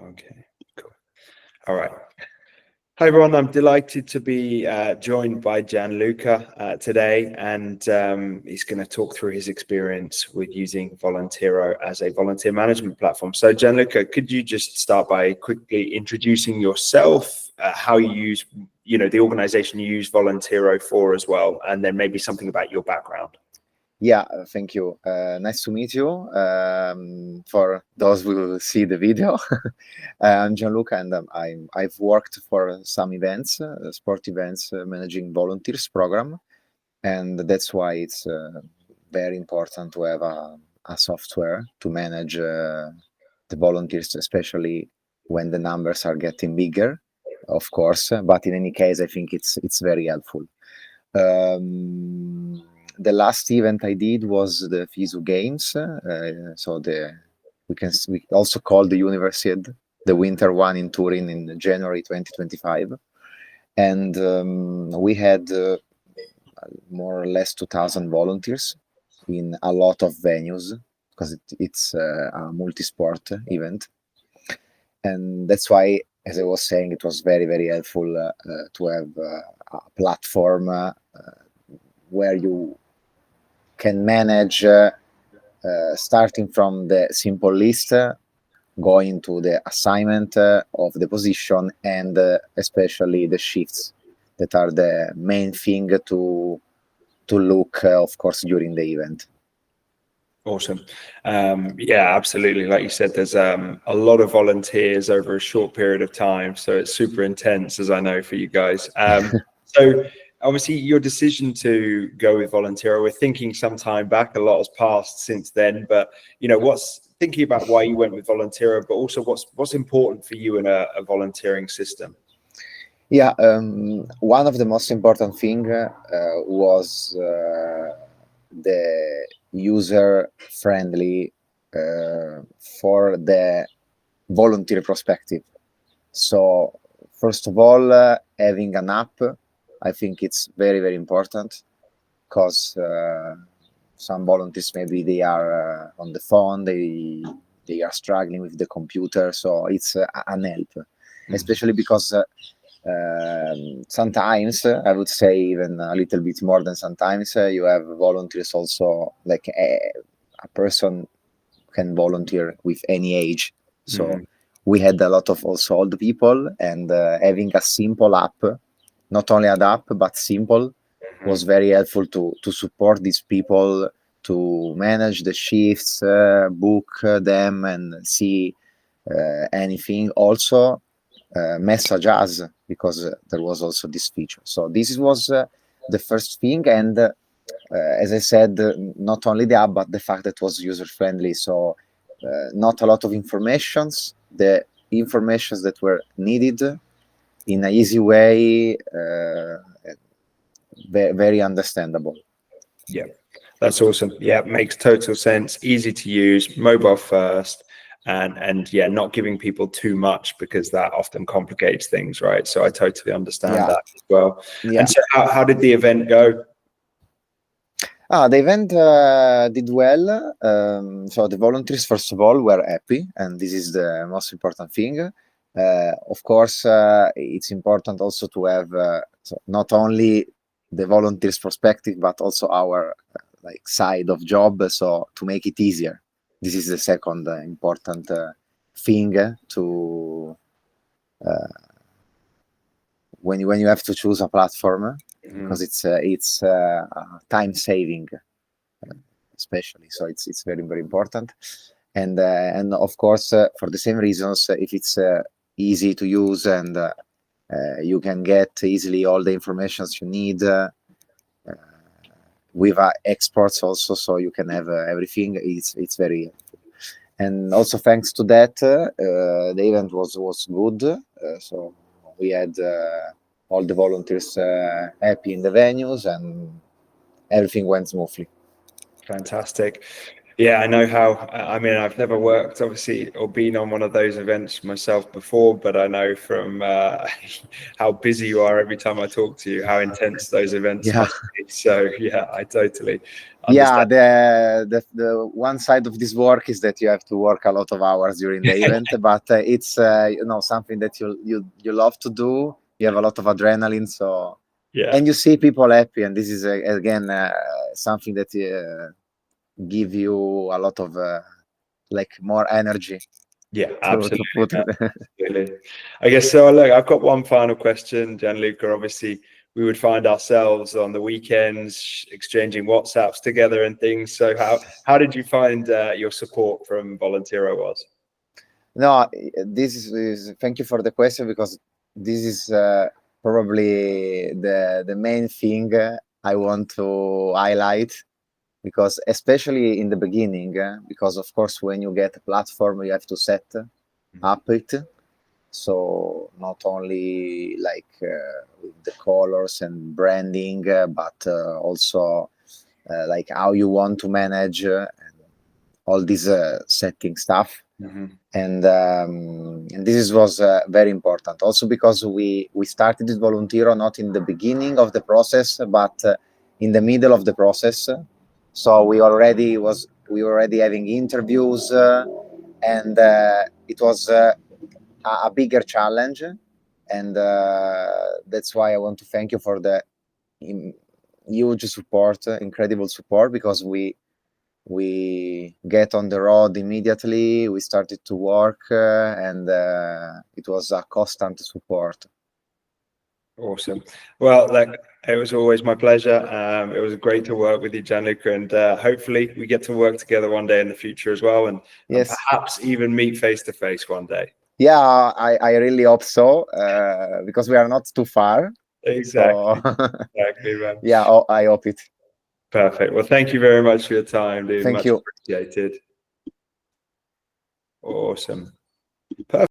Okay, cool. All right. Hi, everyone. I'm delighted to be joined by Gianluca today, and he's going to talk through his experience with using Volunteero as a volunteer management platform. So, Gianluca, could you just start by quickly introducing yourself, how you use, the organization you use Volunteero for as well, and then maybe something about your background? Yeah, thank you. Nice to meet you. For those who will see the video, I'm Gianluca, and I've worked for some events, sport events, managing volunteers program, and that's why it's very important to have a software to manage the volunteers, especially when the numbers are getting bigger, of course. But in any case, I think it's very helpful. The last event I did was the FISU Games. So we also call the Universiade, the winter one in Turin in January 2025. And we had more or less 2,000 volunteers in a lot of venues because it's a multi-sport event. And that's why, as I was saying, it was very, very helpful to have a platform where you can manage starting from the simple list, going to the assignment of the position, and especially the shifts that are the main thing to look, of course, during the event. Awesome. Yeah, absolutely. Like you said, there's a lot of volunteers over a short period of time. So it's super intense, as I know, for you guys. So obviously your decision to go with Volunteero, we're thinking some time back, a lot has passed since then, but what's thinking about why you went with Volunteero, but also what's important for you in a volunteering system? Yeah, one of the most important thing was the user friendly for the volunteer perspective. So first of all, having an app, I think it's very, very important because some volunteers, maybe they are on the phone, they are struggling with the computer. So it's an help, especially because sometimes, I would say even a little bit more than sometimes, you have volunteers also, like a person can volunteer with any age. So we had a lot of also old people, and having a simple app, not only an app, but simple, was very helpful to support these people, to manage the shifts, book them, and see anything. Also, message us, because there was also this feature. So this was the first thing, and as I said, not only the app, but the fact that it was user friendly. So not a lot of informations, the informations that were needed in an easy way, very understandable. Yeah, that's awesome. Yeah, makes total sense. Easy to use, mobile first. And yeah, not giving people too much, because that often complicates things, right? So I totally understand that as well. Yeah. And so how did the event go? The event did well. So the volunteers, first of all, were happy, and this is the most important thing. Of course, it's important also to have so not only the volunteers' perspective, but also our side of job. So to make it easier, this is the second important thing to when you have to choose a platform, because it's time saving, especially. So it's very, very important, and of course, for the same reasons, if it's easy to use and you can get easily all the information you need with exports also, so you can have everything. It's very helpful. And also thanks to that, the event was good. So we had all the volunteers happy in the venues, and everything went smoothly. Fantastic. Yeah, I know how. I mean, I've never worked, obviously, or been on one of those events myself before, but I know from how busy you are every time I talk to you, how intense those events Yeah. must be. So, yeah, I totally Yeah, understand. the one side of this work is that you have to work a lot of hours during the event, but it's something that you love to do. You have a lot of adrenaline, so Yeah, and you see people happy, and this is again something that give you a lot of like more energy yeah, to absolutely. put it. Absolutely. I guess so. Look, I've got one final question, Gianluca. Obviously, we would find ourselves on the weekends exchanging WhatsApps together and things. So, how did you find your support from Volunteero was? No, this is thank you for the question, because this is probably the main thing I want to highlight, because especially in the beginning, because of course when you get a platform you have to set up it, so not only like with the colors and branding, but also like how you want to manage all this setting stuff. And this was very important also, because we started with Volunteero not in the beginning of the process, but in the middle of the process. So we were already having interviews, and it was a bigger challenge, and that's why I want to thank you for the huge support, incredible support, because we get on the road immediately. We started to work, and it was a constant support. Awesome. Well, it was always my pleasure. It was great to work with you, Gianluca, and hopefully we get to work together one day in the future as well, and Yes. perhaps even meet face to face one day. Yeah, I really hope so, because we are not too far. Exactly. So Exactly, man. yeah, I hope it. Perfect. Well, thank you very much for your time, dude. Thank Much you. appreciated. Awesome. Perfect.